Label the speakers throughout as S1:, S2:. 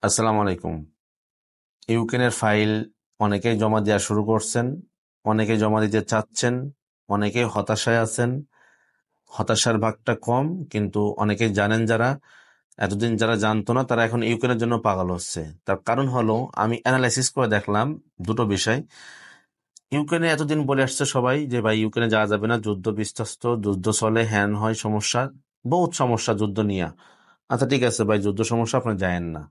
S1: আসসালামু আলাইকুম। ইউক্রেনের ফাইল অনেকেই জমা দেওয়া শুরু করছেন, অনেকে জমা দিতে চাচ্ছেন, অনেকেই হতাশায় আছেন। হতাশার ভাগটা কম, কিন্তু অনেকেই জানেন, যারা এতদিন যারা জানতো না তারা এখন ইউক্রেনের জন্য পাগল হচ্ছে। তার কারণ হলো, আমি অ্যানালাইসিস করে দেখলাম দুটো বিষয়। ইউক্রেনে এতদিন বলে আসছে সবাই যে ভাই ইউক্রেনে যাওয়া যাবে না, যুদ্ধ বিধ্বস্ত, যুদ্ধ চলে, হ্যান হয়, সমস্যা, বহুত সমস্যা যুদ্ধ নিয়ে। আচ্ছা ঠিক আছে ভাই, যুদ্ধ সমস্যা, আপনি যায়েন না।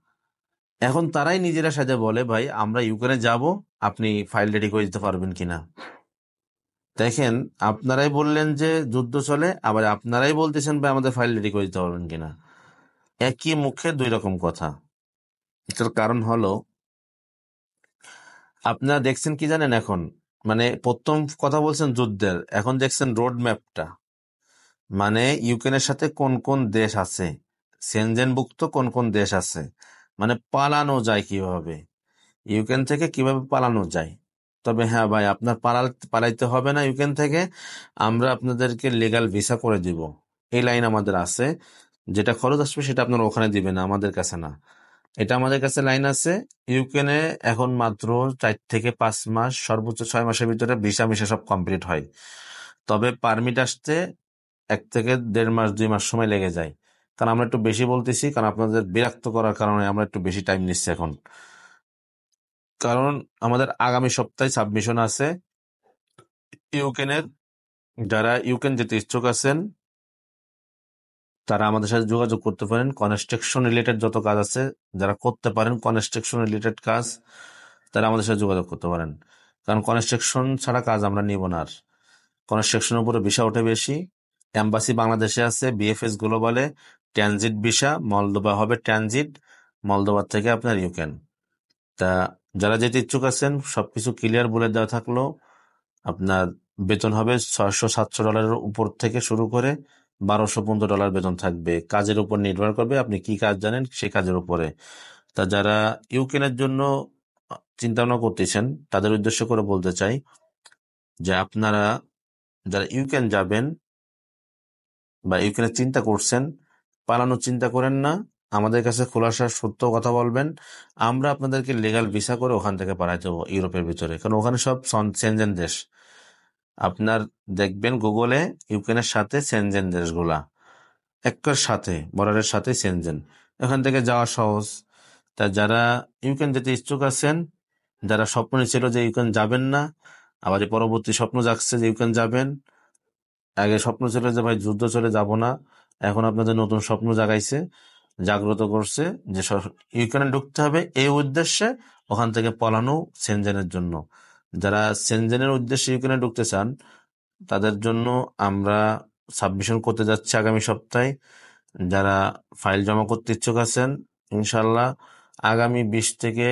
S1: এখন তারাই নিজেরা সাথে বলে ভাই আমরা ইউক্রেনে যাব, আপনি ফাইল রেডি করে দিতে পারবেন কিনা। দেখেন, আপনারাই বললেন যে যুদ্ধ চলে, আবার আপনারাই বলতেছেন ভাই আমাদের ফাইল রেডি করে দিতে পারবেন কিনা। একই মুখে দুই রকম কথা। এটার কারণ হলো, আপনারা দেখছেন কি জানেন, এখন মানে প্রথম কথা বলছেন যুদ্ধের, এখন দেখছেন রোড ম্যাপটা, মানে ইউক্রেনের সাথে কোন কোন দেশ আছে, সেনজেনভুক্ত কোন কোন দেশ আছে, মানে পালানো যায় কিভাবে, ইউক্রেন থেকে কিভাবে পালানো যায়। তবে হ্যাঁ ভাই, আপনার পালাইতে হবে না ইউক্রেন থেকে, আমরা আপনাদেরকে লিগ্যাল ভিসা করে দিব। এই লাইন আমাদের আছে, যেটা খরচ আসবে সেটা আপনারা ওখানে দিবেন, আমাদের কাছে না। এটা আমাদের কাছে লাইন আছে। ইউক্রেনে এখন মাত্র 4 থেকে 5 মাস, সর্বোচ্চ 6 মাসের ভিতরে ভিসা মিশা সব কমপ্লিট হয়। তবে পারমিট আসতে 1 থেকে 1.5 মাস 2 মাস সময় লেগে যায়। কারণ আমরা একটু বেশি বলতেছি, কারণ আপনাদের বিরক্ত করার কারণে আমরা একটু বেশি টাইম নিচ্ছি এখন। কারণ আমাদের আগামী সপ্তাহে সাবমিশন আছে ইউক্রেনের। যারা ইউক্রেন যেতে ইচ্ছুক আছেন তারা আমাদের সাথে যোগাযোগ করতে পারেন। কনস্ট্রাকশন রিলেটেড যত কাজ আছে, যারা করতে পারেন কনস্ট্রাকশন রিলেটেড কাজ, তারা আমাদের সাথে যোগাযোগ করতে পারেন। কারণ কনস্ট্রাকশন ছাড়া কাজ আমরা নিব না। আর কনস্ট্রাকশনের উপরে ভিসা ওঠে বেশি। এম্বাসি বাংলাদেশে আছে, বিএফএস গ্লোবালে ট্রানজিট ভিসা, মলদোবা হবে ট্রানজিট, মলদোবা থেকে আপনার ইউক্রেন। তা যারা যেতে ইচ্ছুক আছেন সবকিছু ক্লিয়ার বলে দেওয়া থাকলো। আপনার বেতন হবে $600-700 উপর থেকে শুরু করে $1200-1500 বেতন থাকবে। কাজের উপর নির্ভর করবে, আপনি কি কাজ জানেন সেই কাজের উপরে। তা যারা ইউক্রেনের জন্য চিন্তা ভাবনা করতেছেন তাদের উদ্দেশ্য করে বলতে চাই যে আপনারা যারা ইউক্রেন যাবেন বা ইউক্রেনের চিন্তা করছেন, পালানোর চিন্তা করেন না। আমাদের কাছে খোলাসা সত্য কথা বলবেন, আমরা আপনাদেরকে লিগ্যাল ভিসা করে ওখান থেকে পাঠাই দেবো ইউরোপের ভিতরে। কারণ ওখানে সব সেনজেন দেশ। আপনার দেখবেন গুগলে ইউক্রেনের সাথে সেনজেন দেশগুলা একের সাথে, বর্ডারের সাথে সেনজেন, এখান থেকে যাওয়া সহজ। তা যারা ইউক্রেন যেতে ইচ্ছুক আছেন, যারা স্বপ্ন ছিল যে ইউক্রেন যাবেন না, আবার এই পরবর্তী স্বপ্ন জাগছে যে ইউক্রেন যাবেন, আগে স্বপ্ন ছিল যে ভাই যুদ্ধ চলে যাব না, এখন আপনাদের নতুন স্বপ্ন জাগাইছে, জাগ্রত করছে যে ইউক্রেনে ঢুকতে হবে এই উদ্দেশ্যে, ওখান থেকে পলানো সেনজেনের জন্য। যারা সেনজেনের উদ্দেশ্যে ইউক্রেনে ঢুকতে চান তাদের জন্য আমরা সাবমিশন করতে যাচ্ছি আগামী সপ্তাহে। যারা ফাইল জমা করতে ইচ্ছুক আছেন, ইনশাল্লাহ আগামী 20 থেকে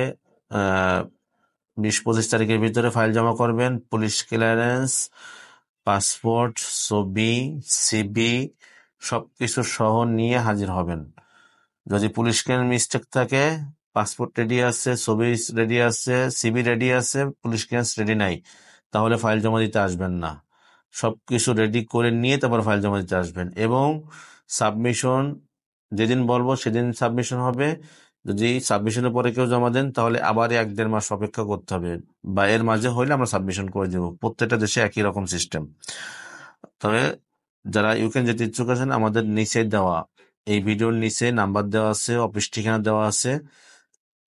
S1: 25 তারিখের ভিতরে ফাইল জমা করবেন। পুলিশ ক্লিয়ারেন্স, পাসপোর্ট, ছবি, সিবি সবকিছু সহ নিয়ে হাজির হবেন। যদি পুলিশ ক্লিয়ারেন্স মিস্টেক থাকে, পাসপোর্ট রেডি আছে, ছবি রেডি আছে, সিবি রেডি আছে, পুলিশ ক্লিয়ারেন্স রেডি নাই, তাহলে ফাইল জমা দিতে আসবেন না। সবকিছু রেডি করে নিয়ে তারপর ফাইল জমা দিতে আসবেন। এবং সাবমিশন যেদিন বলবো সেদিন সাবমিশন হবে। যদি সাবমিশনের পরে কেউ জমা দেন তাহলে আবার 1-1.5 মাস অপেক্ষা করতে হবে, বা এর মাঝে হইলে আমরা সাবমিশন করে দেবো। প্রত্যেকটা দেশে একই রকম সিস্টেম। তবে যারা ইউক্রেন যেতে ইচ্ছুক আছেন, আমাদের নিচে দেওয়া, এই ভিডিওর নিচে নাম্বার দেওয়া আছে, অফিস ঠিকানা দেওয়া আছে,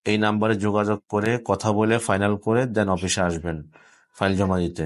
S1: এই নাম্বারে যোগাযোগ করে কথা বলে ফাইনাল করে দেন অফিসে আসবেন ফাইল জমা দিতে।